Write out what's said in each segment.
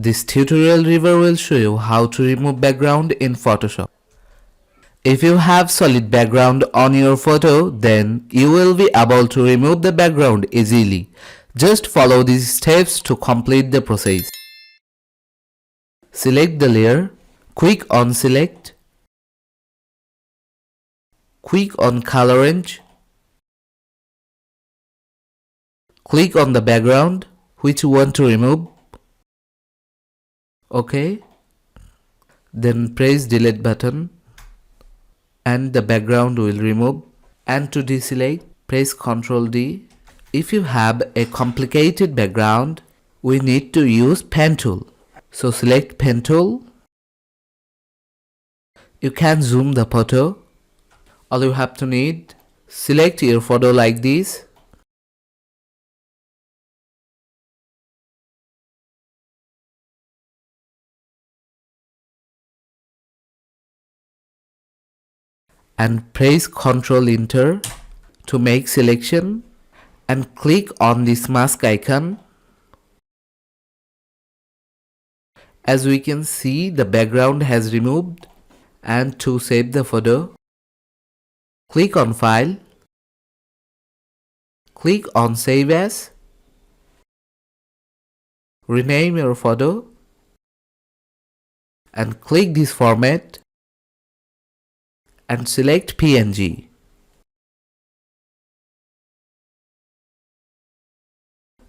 This tutorial review will show you how to remove background in Photoshop. If you have solid background on your photo, then you will be able to remove the background easily. Just follow these steps to complete the process. Select the layer, click on Select, click on Color Range, click on the background which you want to remove. OK. Then press Delete button and the background will remove. And to deselect, press Ctrl D. If you have a complicated background, we need to use Pen tool. So select Pen tool. You can zoom the photo. All you have to need, select your photo like this. And press Ctrl Enter to make selection and click on this mask icon. As we can see, the background has removed. And to save the photo, click on File, click on Save As, rename your photo and click this format and select PNG.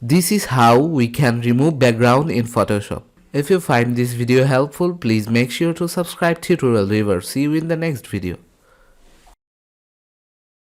This is how we can remove background in Photoshop. If you find this video helpful, please make sure to subscribe Tutorial Review. See you in the next video.